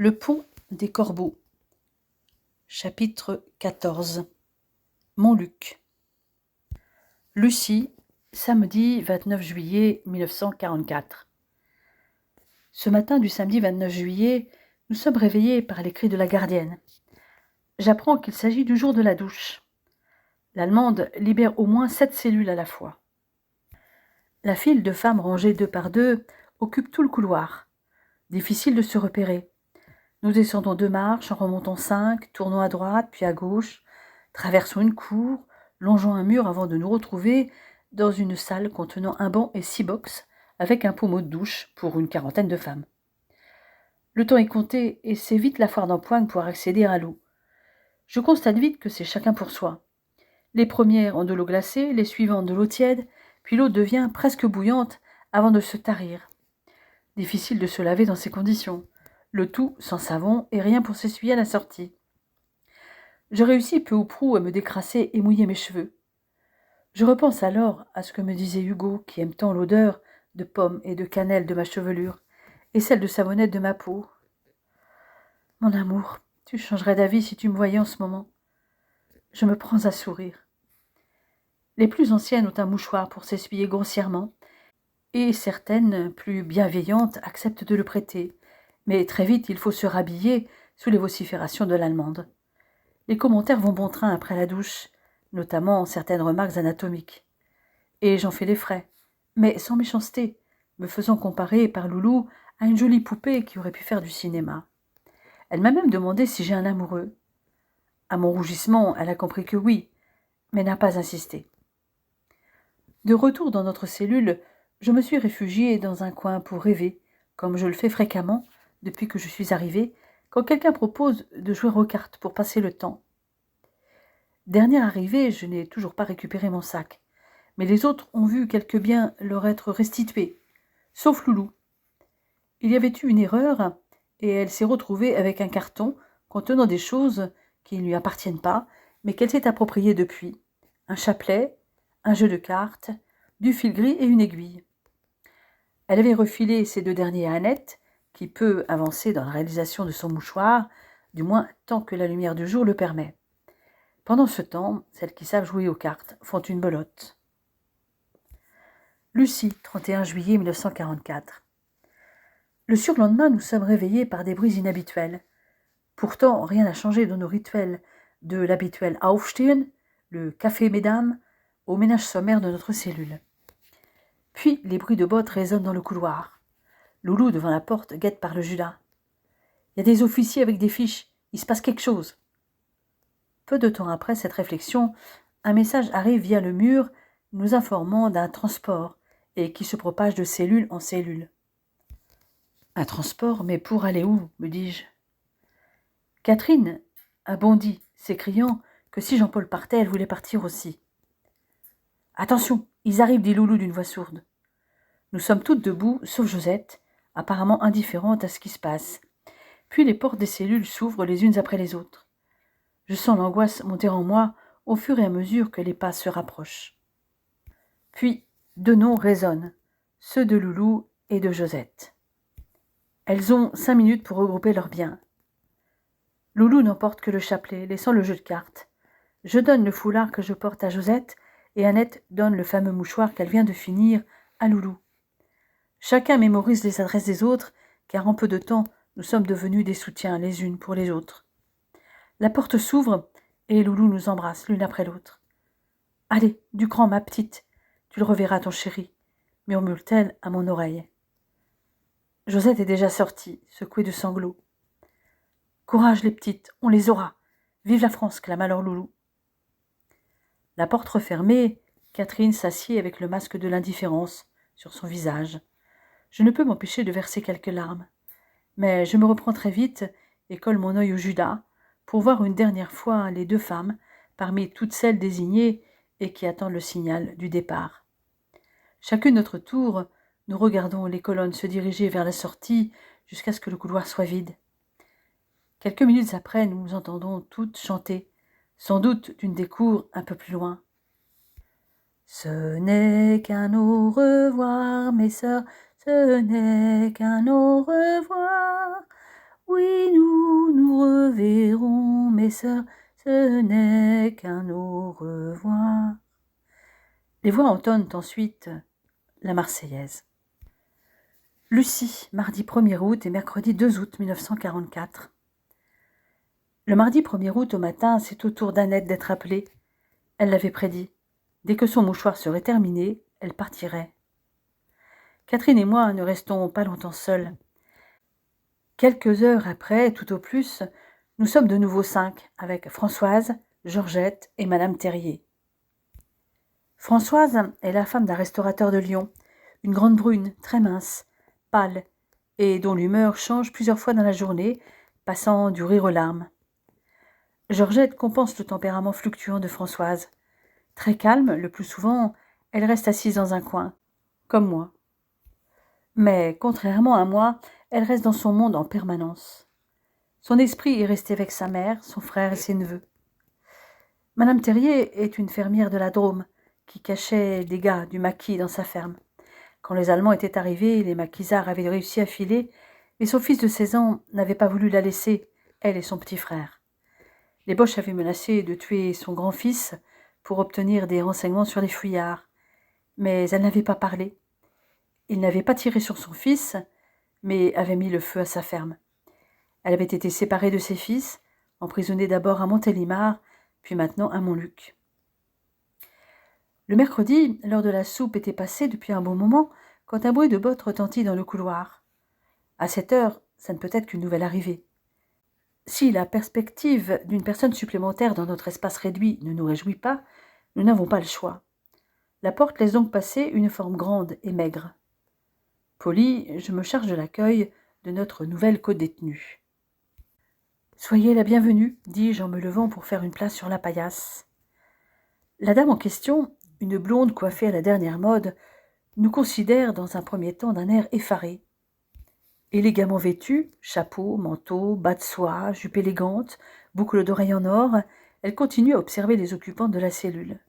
Le pont des corbeaux. Chapitre 14. Montluc. Lucie, samedi 29 juillet 1944. Ce matin du samedi 29 juillet, nous sommes réveillés par les cris de la gardienne. J'apprends qu'il s'agit du jour de la douche. L'Allemande libère au moins 7 cellules à la fois. La file de femmes rangées 2 par 2 occupe tout le couloir. Difficile de se repérer. Nous descendons 2 marches, en remontant 5, tournons à droite puis à gauche, traversons une cour, longeons un mur avant de nous retrouver dans une salle contenant un banc et 6 box avec un pommeau de douche pour une quarantaine de femmes. Le temps est compté et c'est vite la foire d'empoigne pour accéder à l'eau. Je constate vite que c'est chacun pour soi. Les premières ont de l'eau glacée, les suivantes de l'eau tiède, puis l'eau devient presque bouillante avant de se tarir. Difficile de se laver dans ces conditions. Le tout sans savon et rien pour s'essuyer à la sortie. Je réussis peu ou prou à me décrasser et mouiller mes cheveux. Je repense alors à ce que me disait Hugo, qui aime tant l'odeur de pommes et de cannelle de ma chevelure, et celle de savonnette de ma peau. Mon amour, tu changerais d'avis si tu me voyais en ce moment. Je me prends à sourire. Les plus anciennes ont un mouchoir pour s'essuyer grossièrement, et certaines, plus bienveillantes, acceptent de le prêter. Mais très vite, il faut se rhabiller sous les vociférations de l'Allemande. Les commentaires vont bon train après la douche, notamment certaines remarques anatomiques. Et j'en fais les frais, mais sans méchanceté, me faisant comparer par Loulou à une jolie poupée qui aurait pu faire du cinéma. Elle m'a même demandé si j'ai un amoureux. À mon rougissement, elle a compris que oui, mais n'a pas insisté. De retour dans notre cellule, je me suis réfugiée dans un coin pour rêver, comme je le fais fréquemment depuis que je suis arrivée, quand quelqu'un propose de jouer aux cartes pour passer le temps. Dernière arrivée, je n'ai toujours pas récupéré mon sac, mais les autres ont vu quelques biens leur être restitués, sauf Loulou. Il y avait eu une erreur, et elle s'est retrouvée avec un carton contenant des choses qui ne lui appartiennent pas, mais qu'elle s'est appropriées depuis. Un chapelet, un jeu de cartes, du fil gris et une aiguille. Elle avait refilé ces 2 derniers à Annette, qui peut avancer dans la réalisation de son mouchoir, du moins tant que la lumière du jour le permet. Pendant ce temps, celles qui savent jouer aux cartes font une belote. Lucie, 31 juillet 1944. Le surlendemain, nous sommes réveillés par des bruits inhabituels. Pourtant, rien n'a changé dans nos rituels, de l'habituel Aufstehen, le café mesdames, au ménage sommaire de notre cellule. Puis, les bruits de bottes résonnent dans le couloir. Loulou, devant la porte, guette par le Judas. « Il y a des officiers avec des fiches, il se passe quelque chose. » Peu de temps après cette réflexion, un message arrive via le mur nous informant d'un transport et qui se propage de cellule en cellule. Un transport, mais pour aller où, me dis-je. Catherine a bondi, s'écriant que si Jean-Paul partait, elle voulait partir aussi. Attention, ils arrivent, dit Loulou d'une voix sourde. Nous sommes toutes debout, sauf Josette, apparemment indifférente à ce qui se passe. Puis les portes des cellules s'ouvrent les unes après les autres. Je sens l'angoisse monter en moi au fur et à mesure que les pas se rapprochent. Puis 2 noms résonnent, ceux de Loulou et de Josette. Elles ont 5 minutes pour regrouper leurs biens. Loulou n'emporte que le chapelet, laissant le jeu de cartes. Je donne le foulard que je porte à Josette et Annette donne le fameux mouchoir qu'elle vient de finir à Loulou. Chacun mémorise les adresses des autres, car en peu de temps, nous sommes devenus des soutiens les unes pour les autres. La porte s'ouvre et Loulou nous embrasse l'une après l'autre. « Allez, du cran, ma petite, tu le reverras, ton chéri, » murmure-t-elle à mon oreille. Josette est déjà sortie, secouée de sanglots. « Courage, les petites, on les aura. Vive la France, clame alors Loulou. » La porte refermée, Catherine s'assied avec le masque de l'indifférence sur son visage. Je ne peux m'empêcher de verser quelques larmes. Mais je me reprends très vite et colle mon œil au Judas pour voir une dernière fois les 2 femmes parmi toutes celles désignées et qui attendent le signal du départ. Chacune notre tour, nous regardons les colonnes se diriger vers la sortie jusqu'à ce que le couloir soit vide. Quelques minutes après, nous entendons toutes chanter, sans doute d'une des cours un peu plus loin. Ce n'est qu'un au revoir, mes sœurs, ce n'est qu'un au revoir. Oui, nous nous reverrons, mes sœurs, ce n'est qu'un au revoir. Les voix entonnent ensuite la Marseillaise. Lucie, mardi 1er août et mercredi 2 août 1944. Le mardi 1er août au matin, c'est au tour d'Annette d'être appelée. Elle l'avait prédit. Dès que son mouchoir serait terminé, elle partirait. Catherine et moi ne restons pas longtemps seuls. Quelques heures après, tout au plus, nous sommes de nouveau 5, avec Françoise, Georgette et Madame Terrier. Françoise est la femme d'un restaurateur de Lyon, une grande brune, très mince, pâle, et dont l'humeur change plusieurs fois dans la journée, passant du rire aux larmes. Georgette compense le tempérament fluctuant de Françoise. Très calme, le plus souvent, elle reste assise dans un coin, comme moi. Mais, contrairement à moi, elle reste dans son monde en permanence. Son esprit est resté avec sa mère, son frère et ses neveux. Madame Terrier est une fermière de la Drôme, qui cachait des gars du maquis dans sa ferme. Quand les Allemands étaient arrivés, les maquisards avaient réussi à filer, mais son fils de 16 ans n'avait pas voulu la laisser, elle et son petit frère. Les Boches avaient menacé de tuer son grand-fils pour obtenir des renseignements sur les fuyards, mais elle n'avait pas parlé. Il n'avait pas tiré sur son fils, mais avait mis le feu à sa ferme. Elle avait été séparée de ses fils, emprisonnée d'abord à Montélimar, puis maintenant à Montluc. Le mercredi, l'heure de la soupe était passée depuis un bon moment, quand un bruit de bottes retentit dans le couloir. À cette heure, ça ne peut être qu'une nouvelle arrivée. Si la perspective d'une personne supplémentaire dans notre espace réduit ne nous réjouit pas, nous n'avons pas le choix. La porte laisse donc passer une forme grande et maigre. Poli, je me charge de l'accueil de notre nouvelle codétenue. « Soyez la bienvenue, dis-je en me levant pour faire une place sur la paillasse. La dame en question, une blonde coiffée à la dernière mode, nous considère dans un premier temps d'un air effaré. Élégamment vêtue, chapeau, manteau, bas de soie, jupe élégante, boucle d'oreilles en or, elle continue à observer les occupants de la cellule.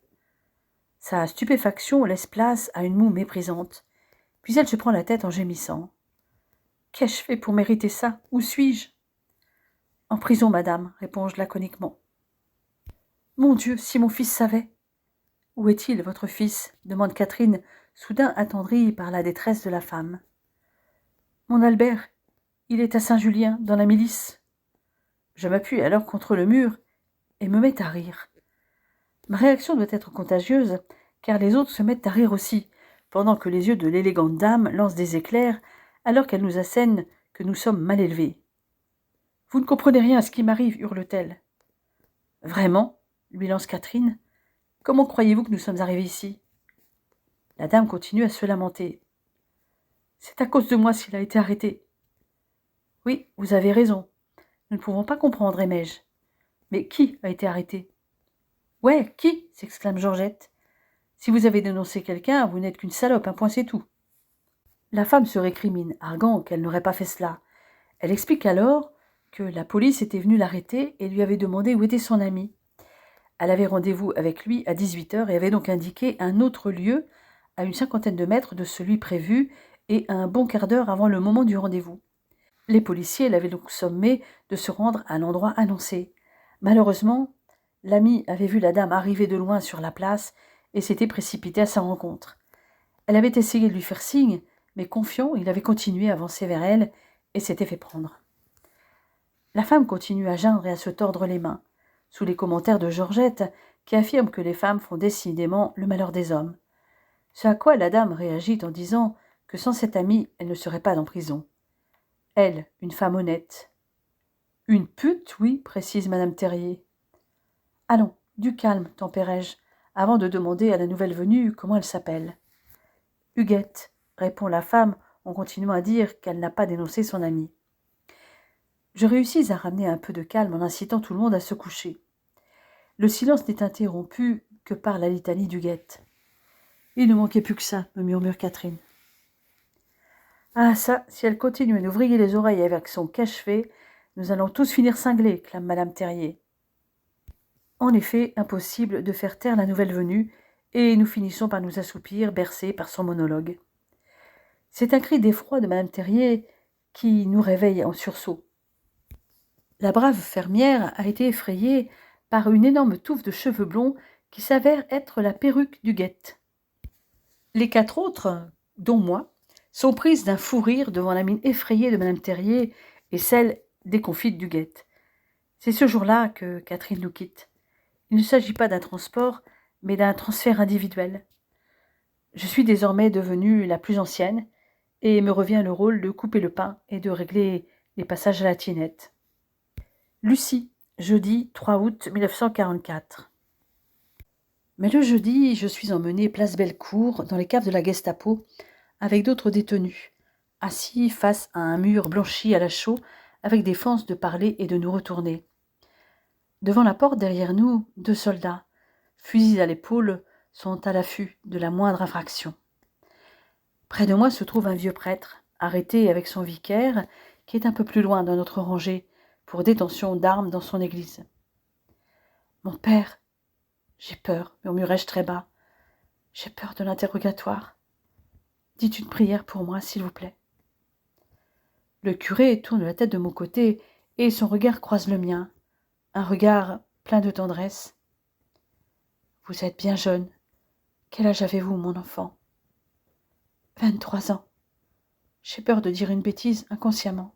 Sa stupéfaction laisse place à une moue méprisante, puis elle se prend la tête en gémissant. « Qu'ai-je fait pour mériter ça? Où suis-je » ? « En prison, madame, réponds-je laconiquement. »« Mon Dieu, si mon fils savait !»« Où est-il, votre fils ?» demande Catherine, soudain attendrie par la détresse de la femme. « Mon Albert, il est à Saint-Julien, dans la milice. » Je m'appuie alors contre le mur et me mets à rire. Ma réaction doit être contagieuse, car les autres se mettent à rire aussi, pendant que les yeux de l'élégante dame lancent des éclairs, alors qu'elle nous assène que nous sommes mal élevés. « Vous ne comprenez rien à ce qui m'arrive, hurle-t-elle. « Vraiment ?» lui lance Catherine. « Comment croyez-vous que nous sommes arrivés ici ?» La dame continue à se lamenter. « C'est à cause de moi s'il a été arrêté. »« Oui, vous avez raison. Nous ne pouvons pas comprendre, aimai-je. Mais qui a été arrêté ?»« Ouais, qui ?» s'exclame Georgette. « Si vous avez dénoncé quelqu'un, vous n'êtes qu'une salope, un point c'est tout. » La femme se récrimine, arguant qu'elle n'aurait pas fait cela. Elle explique alors que la police était venue l'arrêter et lui avait demandé où était son ami. Elle avait rendez-vous avec lui à 18h et avait donc indiqué un autre lieu à une 50aine de mètres de celui prévu et à un bon quart d'heure avant le moment du rendez-vous. Les policiers l'avaient donc sommé de se rendre à l'endroit annoncé. Malheureusement, l'ami avait vu la dame arriver de loin sur la place et s'était précipité à sa rencontre. Elle avait essayé de lui faire signe, mais confiant, il avait continué à avancer vers elle et s'était fait prendre. La femme continue à geindre et à se tordre les mains, sous les commentaires de Georgette, qui affirme que les femmes font décidément le malheur des hommes. Ce à quoi la dame réagit en disant que sans cette amie, elle ne serait pas en prison. Elle, une femme honnête. « Une pute, oui, précise madame Terrier. »« Allons, du calme, tempérai-je, avant de demander à la nouvelle venue comment elle s'appelle. »« Huguette, » répond la femme en continuant à dire qu'elle n'a pas dénoncé son amie. Je réussis à ramener un peu de calme en incitant tout le monde à se coucher. Le silence n'est interrompu que par la litanie d'Huguette. « Il ne manquait plus que ça, » me murmure Catherine. « Ah ça, si elle continue à nous vriller les oreilles avec son cache-fait, nous allons tous finir cinglés, » clame madame Terrier. En effet, impossible de faire taire la nouvelle venue, et nous finissons par nous assoupir, bercés par son monologue. C'est un cri d'effroi de madame Terrier qui nous réveille en sursaut. La brave fermière a été effrayée par une énorme touffe de cheveux blonds qui s'avère être la perruque du guette. Les 4 autres, dont moi, sont prises d'un fou rire devant la mine effrayée de Madame Terrier et celle déconfite du guette. C'est ce jour-là que Catherine nous quitte. Il ne s'agit pas d'un transport, mais d'un transfert individuel. Je suis désormais devenue la plus ancienne, et me revient le rôle de couper le pain et de régler les passages à la tinette. Lucie, jeudi 3 août 1944. Mais le jeudi, je suis emmenée place Bellecour, dans les caves de la Gestapo, avec d'autres détenus, assis face à un mur blanchi à la chaux, avec des forces de parler et de nous retourner. Devant la porte, derrière nous, 2 soldats, fusils à l'épaule, sont à l'affût de la moindre infraction. Près de moi se trouve un vieux prêtre, arrêté avec son vicaire, qui est un peu plus loin dans notre rangée, pour détention d'armes dans son église. « Mon père, j'ai peur, murmurai-je très bas. J'ai peur de l'interrogatoire. Dites une prière pour moi, s'il vous plaît. » Le curé tourne la tête de mon côté et son regard croise le mien, un regard plein de tendresse. « Vous êtes bien jeune. Quel âge avez-vous, mon enfant ? » 23 ans. J'ai peur de dire une bêtise inconsciemment.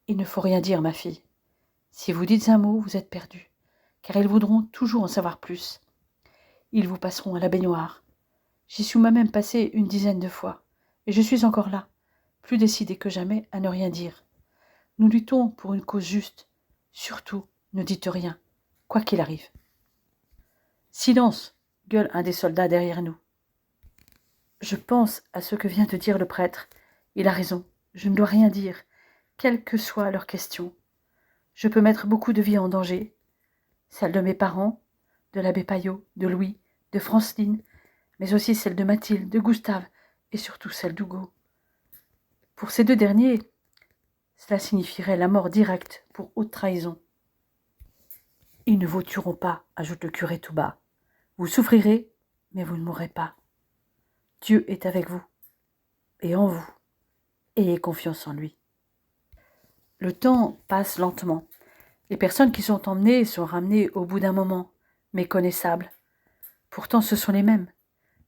Il ne faut rien dire, ma fille. Si vous dites un mot, vous êtes perdue, car ils voudront toujours en savoir plus. Ils vous passeront à la baignoire. J'y suis moi-même passée une dizaine de fois, et je suis encore là, plus décidée que jamais à ne rien dire. Nous luttons pour une cause juste. Surtout, ne dites rien, quoi qu'il arrive. Silence, gueule un des soldats derrière nous. Je pense à ce que vient de dire le prêtre. Il a raison, je ne dois rien dire, quelle que soit leur question. Je peux mettre beaucoup de vies en danger, celle de mes parents, de l'abbé Payot, de Louis, de Franceline, mais aussi celle de Mathilde, de Gustave et surtout celle d'Hugo. Pour ces 2 derniers, cela signifierait la mort directe pour haute trahison. Ils ne vous tueront pas, ajoute le curé tout bas. Vous souffrirez, mais vous ne mourrez pas. Dieu est avec vous et en vous. Ayez confiance en lui. Le temps passe lentement. Les personnes qui sont emmenées sont ramenées au bout d'un moment, méconnaissables. Pourtant ce sont les mêmes,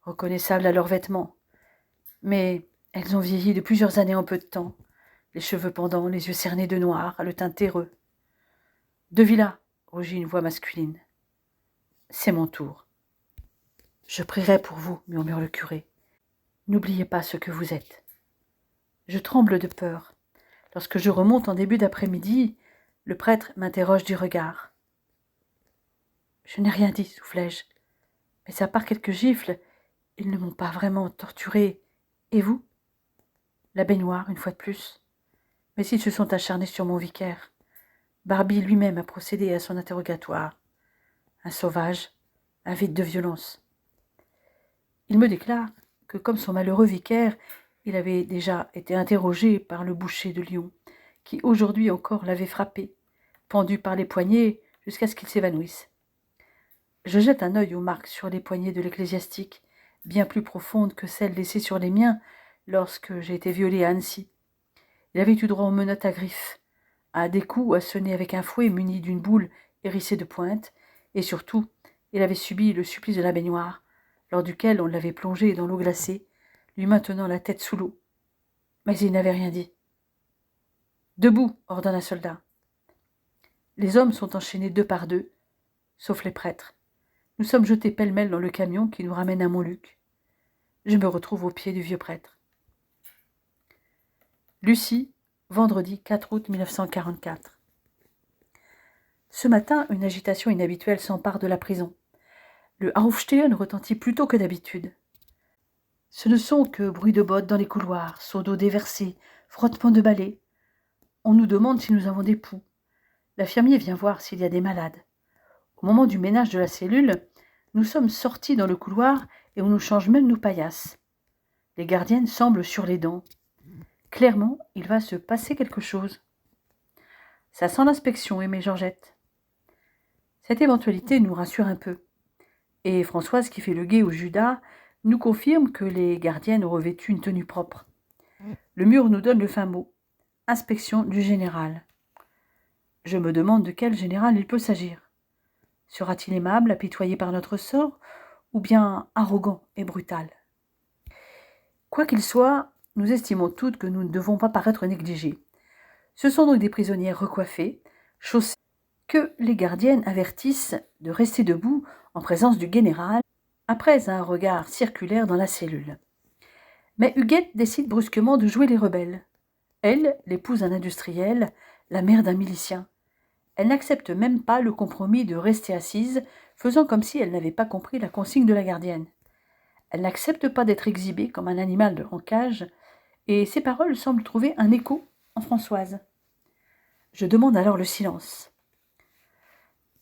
reconnaissables à leurs vêtements. Mais elles ont vieilli de plusieurs années en peu de temps, les cheveux pendants, les yeux cernés de noir, le teint terreux. « De Villa !» rugit une voix masculine. C'est mon tour. « Je prierai pour vous, » murmure le curé. « N'oubliez pas ce que vous êtes. » Je tremble de peur. Lorsque je remonte en début d'après-midi, le prêtre m'interroge du regard. « Je n'ai rien dit, soufflai-je. Mais à part quelques gifles, ils ne m'ont pas vraiment torturé. Et vous ? » La baignoire, une fois de plus. Mais ils se sont acharnés sur mon vicaire. Barbie lui-même a procédé à son interrogatoire. Un sauvage, avide de violence. Il me déclare que, comme son malheureux vicaire, il avait déjà été interrogé par le boucher de Lyon, qui aujourd'hui encore l'avait frappé, pendu par les poignets jusqu'à ce qu'il s'évanouisse. Je jette un œil aux marques sur les poignets de l'ecclésiastique, bien plus profondes que celles laissées sur les miens lorsque j'ai été violée à Annecy. Il avait eu droit aux menottes à griffes, à des coups assenés avec un fouet muni d'une boule hérissée de pointes, et surtout, il avait subi le supplice de la baignoire, lors duquel on l'avait plongé dans l'eau glacée, lui maintenant la tête sous l'eau. Mais il n'avait rien dit. « Debout !» ordonne un soldat. Les hommes sont enchaînés 2 par 2, sauf les prêtres. Nous sommes jetés pêle-mêle dans le camion qui nous ramène à Montluc. Je me retrouve aux pieds du vieux prêtre. Lucie, vendredi 4 août 1944. Ce matin, une agitation inhabituelle s'empare de la prison. Le Aufstehen retentit plus tôt que d'habitude. Ce ne sont que bruits de bottes dans les couloirs, seaux d'eau déversés, frottements de balais. On nous demande si nous avons des poux. L'infirmier vient voir s'il y a des malades. Au moment du ménage de la cellule, nous sommes sortis dans le couloir et on nous change même nos paillasses. Les gardiennes semblent sur les dents. Clairement, il va se passer quelque chose. Ça sent l'inspection, aimée Georgette. Cette éventualité nous rassure un peu. Et Françoise, qui fait le guet au Judas, nous confirme que les gardiennes ont revêtu une tenue propre. Le mur nous donne le fin mot. Inspection du général. Je me demande de quel général il peut s'agir. Sera-t-il aimable, apitoyé par notre sort, ou bien arrogant et brutal? Quoi qu'il soit, nous estimons toutes que nous ne devons pas paraître négligés. Ce sont donc des prisonnières recoiffées, chaussées, que les gardiennes avertissent de rester debout en présence du général, après un regard circulaire dans la cellule. Mais Huguette décide brusquement de jouer les rebelles. Elle, l'épouse d'un industriel, la mère d'un milicien. Elle n'accepte même pas le compromis de rester assise, faisant comme si elle n'avait pas compris la consigne de la gardienne. Elle n'accepte pas d'être exhibée comme un animal en cage, et ses paroles semblent trouver un écho en Françoise. Je demande alors le silence.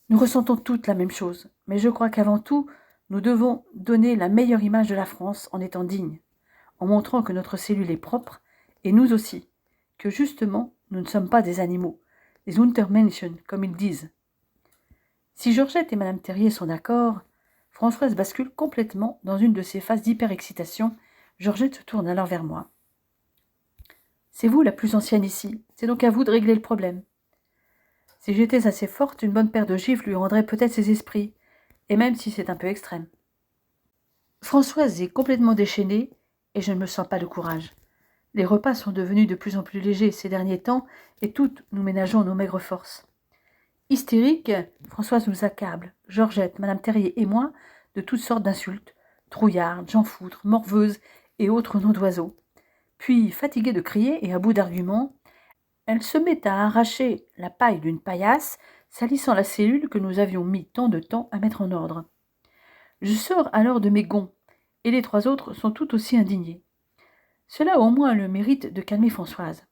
Nous ressentons toutes la même chose, mais je crois qu'avant tout, nous devons donner la meilleure image de la France en étant dignes, en montrant que notre cellule est propre, et nous aussi, que justement, nous ne sommes pas des animaux, des Untermenschen, comme ils disent. Si Georgette et Madame Terrier sont d'accord, Françoise bascule complètement dans une de ces phases d'hyperexcitation. Georgette se tourne alors vers moi. C'est vous la plus ancienne ici, c'est donc à vous de régler le problème. Si j'étais assez forte, une bonne paire de gifles lui rendrait peut-être ses esprits, et même si c'est un peu extrême. Françoise est complètement déchaînée, et je ne me sens pas de courage. Les repas sont devenus de plus en plus légers ces derniers temps, et toutes nous ménageons nos maigres forces. Hystérique, Françoise nous accable, Georgette, Madame Terrier et moi, de toutes sortes d'insultes, trouillardes, jean-foutre, morveuses et autres noms d'oiseaux. Puis, fatiguée de crier et à bout d'arguments, elle se met à arracher la paille d'une paillasse, salissant la cellule que nous avions mis tant de temps à mettre en ordre. Je sors alors de mes gonds, et les trois autres sont tout aussi indignés. Cela a au moins le mérite de calmer Françoise.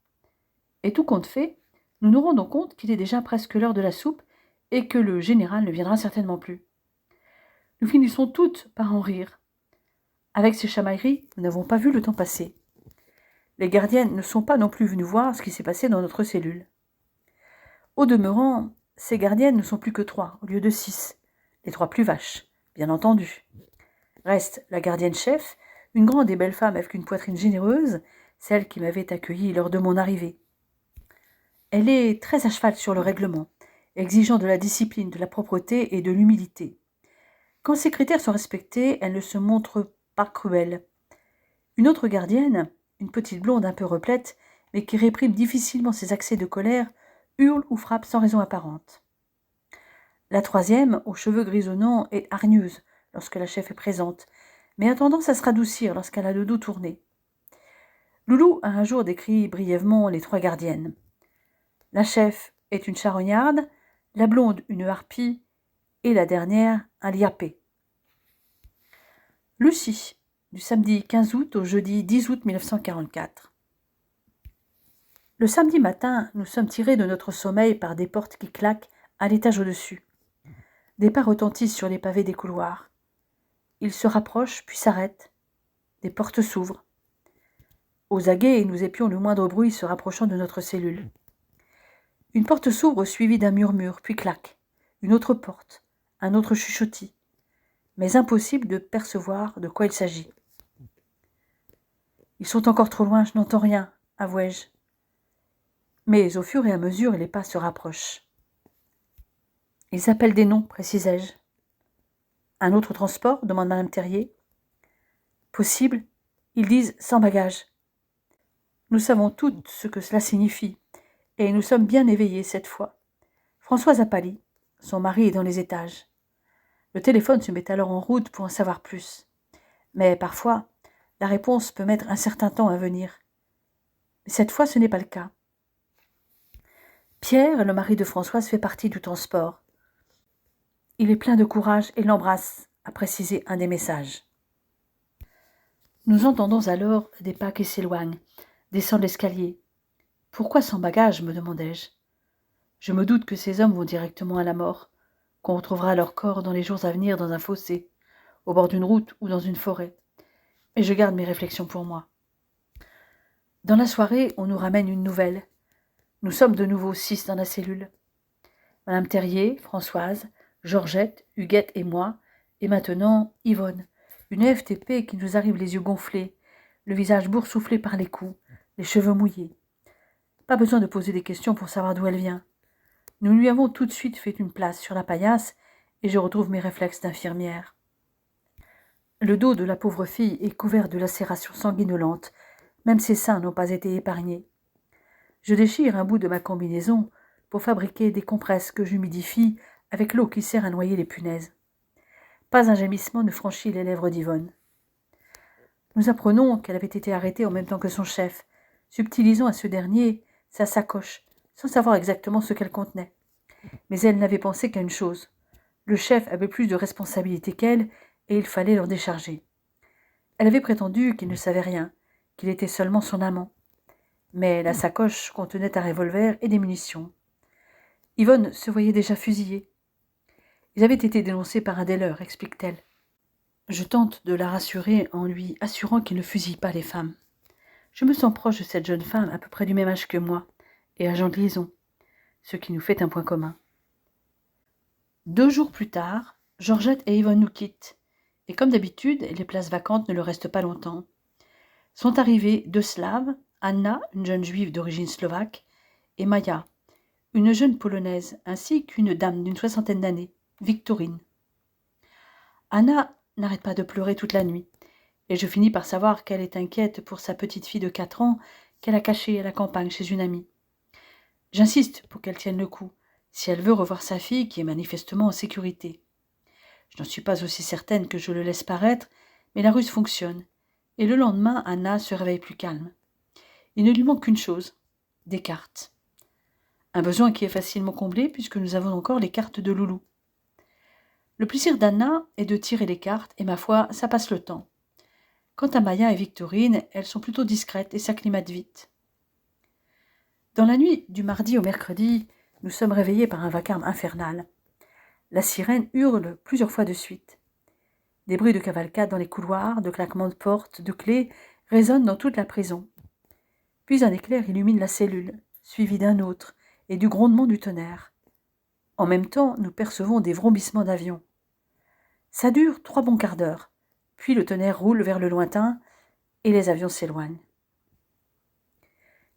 Et tout compte fait, nous nous rendons compte qu'il est déjà presque l'heure de la soupe et que le général ne viendra certainement plus. Nous finissons toutes par en rire. Avec ces chamailleries, nous n'avons pas vu le temps passer. Les gardiennes ne sont pas non plus venues voir ce qui s'est passé dans notre cellule. Au demeurant, ces gardiennes ne sont plus que 3 au lieu de 6, les 3 plus vaches, bien entendu. Reste la gardienne chef, une grande et belle femme avec une poitrine généreuse, celle qui m'avait accueillie lors de mon arrivée. Elle est très à cheval sur le règlement, exigeant de la discipline, de la propreté et de l'humilité. Quand ces critères sont respectés, elle ne se montre pas cruelle. Une autre gardienne, une petite blonde un peu replète, mais qui réprime difficilement ses accès de colère, hurle ou frappe sans raison apparente. La troisième, aux cheveux grisonnants, est hargneuse lorsque la chef est présente, mais a tendance à se radoucir lorsqu'elle a le dos tourné. Loulou a un jour décrit brièvement les 3 gardiennes. La chef est une charognarde, la blonde une harpie, et la dernière un liapé. Lucie, du samedi 15 août au jeudi 10 août 1944. Le samedi matin, nous sommes tirés de notre sommeil par des portes qui claquent à l'étage au-dessus. Des pas retentissent sur les pavés des couloirs. Ils se rapprochent, puis s'arrêtent. Des portes s'ouvrent. Aux aguets, nous épions le moindre bruit se rapprochant de notre cellule. Une porte s'ouvre suivie d'un murmure, puis claque. Une autre porte, un autre chuchotis. Mais impossible de percevoir de quoi il s'agit. Ils sont encore trop loin, je n'entends rien, avouai-je. Mais au fur et à mesure, les pas se rapprochent. Ils appellent des noms, précisai-je. Un autre transport demande Madame Terrier. Possible, ils disent sans bagage. Nous savons toutes ce que cela signifie, et nous sommes bien éveillés cette fois. Françoise a pâli, son mari est dans les étages. Le téléphone se met alors en route pour en savoir plus. Mais parfois, la réponse peut mettre un certain temps à venir. Mais cette fois, ce n'est pas le cas. Pierre, le mari de Françoise, fait partie du transport. Il est plein de courage et l'embrasse, a précisé un des messages. Nous entendons alors des pas qui s'éloignent, descendent l'escalier. Pourquoi sans bagage, me demandai-je. Je me doute que ces hommes vont directement à la mort, qu'on retrouvera leur corps dans les jours à venir dans un fossé, au bord d'une route ou dans une forêt. Mais je garde mes réflexions pour moi. Dans la soirée, on nous ramène une nouvelle. Nous sommes de nouveau 6 dans la cellule. Madame Terrier, Françoise, Georgette, Huguette et moi, et maintenant Yvonne, une EFTP qui nous arrive les yeux gonflés, le visage boursouflé par les coups, les cheveux mouillés. Pas besoin de poser des questions pour savoir d'où elle vient. Nous lui avons tout de suite fait une place sur la paillasse et je retrouve mes réflexes d'infirmière. Le dos de la pauvre fille est couvert de lacérations sanguinolentes, même ses seins n'ont pas été épargnés. Je déchire un bout de ma combinaison pour fabriquer des compresses que j'humidifie avec l'eau qui sert à noyer les punaises. Pas un gémissement ne franchit les lèvres d'Yvonne. Nous apprenons qu'elle avait été arrêtée en même temps que son chef, subtilisant à ce dernier sa sacoche, sans savoir exactement ce qu'elle contenait. Mais elle n'avait pensé qu'à une chose. Le chef avait plus de responsabilités qu'elle, et il fallait leur décharger. Elle avait prétendu qu'il ne savait rien, qu'il était seulement son amant. Mais la sacoche contenait un revolver et des munitions. Yvonne se voyait déjà fusillée. Ils avaient été dénoncés par un des leurs, explique-t-elle. Je tente de la rassurer en lui assurant qu'il ne fusille pas les femmes. Je me sens proche de cette jeune femme à peu près du même âge que moi, et agent de liaison, ce qui nous fait un point commun. 2 jours plus tard, Georgette et Yvonne nous quittent, et comme d'habitude, les places vacantes ne leur restent pas longtemps. Sont arrivées 2 Slaves, Anna, une jeune juive d'origine slovaque, et Maya, une jeune polonaise, ainsi qu'une dame d'une 60aine d'années, Victorine. Anna n'arrête pas de pleurer toute la nuit, et je finis par savoir qu'elle est inquiète pour sa petite fille de 4 ans qu'elle a cachée à la campagne chez une amie. J'insiste pour qu'elle tienne le coup, si elle veut revoir sa fille qui est manifestement en sécurité. Je n'en suis pas aussi certaine que je le laisse paraître, mais la ruse fonctionne, et le lendemain, Anna se réveille plus calme. Il ne lui manque qu'une chose, des cartes. Un besoin qui est facilement comblé puisque nous avons encore les cartes de Loulou. Le plaisir d'Anna est de tirer les cartes, et ma foi, ça passe le temps. Quant à Maya et Victorine, elles sont plutôt discrètes et s'acclimatent vite. Dans la nuit du mardi au mercredi, nous sommes réveillés par un vacarme infernal. La sirène hurle plusieurs fois de suite. Des bruits de cavalcade dans les couloirs, de claquements de portes, de clés résonnent dans toute la prison. Puis un éclair illumine la cellule, suivi d'un autre, et du grondement du tonnerre. En même temps, nous percevons des vrombissements d'avions. Ça dure 3 bons quarts d'heure, puis le tonnerre roule vers le lointain, et les avions s'éloignent.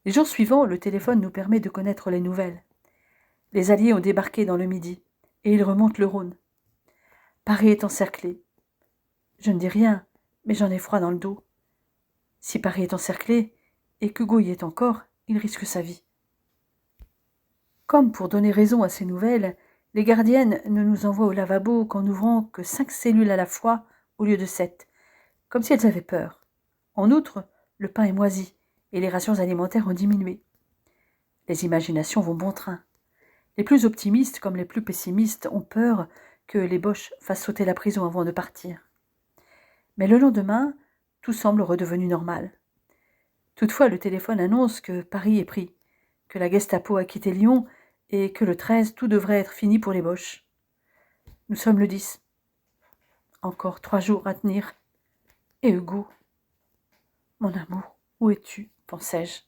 Les jours suivants, le téléphone nous permet de connaître les nouvelles. Les Alliés ont débarqué dans le Midi, et ils remontent le Rhône. Paris est encerclé. Je ne dis rien, mais j'en ai froid dans le dos. Si Paris est encerclé, et qu'Hugo y est encore, il risque sa vie. Comme pour donner raison à ces nouvelles, les gardiennes ne nous envoient au lavabo qu'en n'ouvrant que 5 cellules à la fois au lieu de 7, comme si elles avaient peur. En outre, le pain est moisi, et les rations alimentaires ont diminué. Les imaginations vont bon train. Les plus optimistes comme les plus pessimistes ont peur que les Boches fassent sauter la prison avant de partir. Mais le lendemain, tout semble redevenu normal. Toutefois, le téléphone annonce que Paris est pris, que la Gestapo a quitté Lyon et que le 13, tout devrait être fini pour les Boches. Nous sommes le 10. Encore 3 jours à tenir. Et Hugo, mon amour, où es-tu, pensais-je.